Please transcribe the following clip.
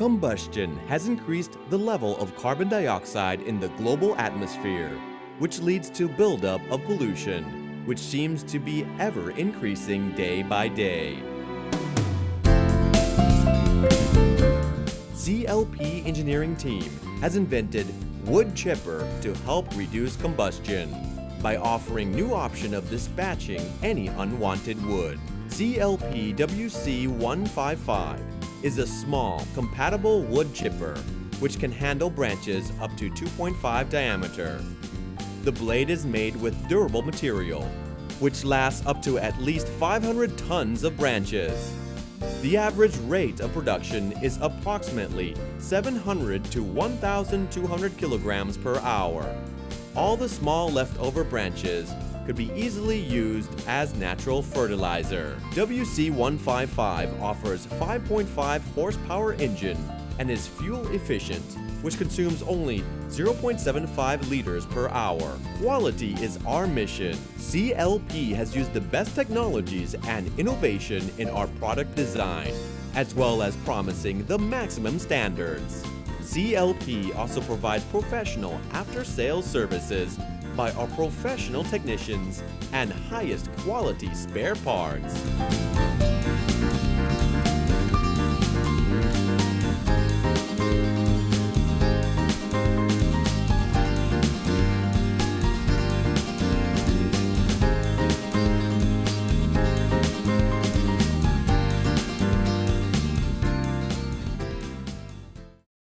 Combustion has increased the level of carbon dioxide in the global atmosphere, which leads to buildup of pollution, which seems to be ever increasing day by day. CLP engineering team has invented wood chipper to help reduce combustion by offering new option of dispatching any unwanted wood. CLP WC-155 is a small, compatible wood chipper which can handle branches up to 2.5 diameter. The blade is made with durable material, which lasts up to at least 500 tons of branches. The average rate of production is approximately 700 to 1,200 kilograms per hour. All the small leftover branches could be easily used as natural fertilizer. WC-155 offers 5.5 horsepower engine and is fuel efficient, which consumes only 0.75 liters per hour. Quality is our mission. CLP has used the best technologies and innovation in our product design, as well as promising the maximum standards. CLP also provides professional after-sales services by our professional technicians and highest quality spare parts.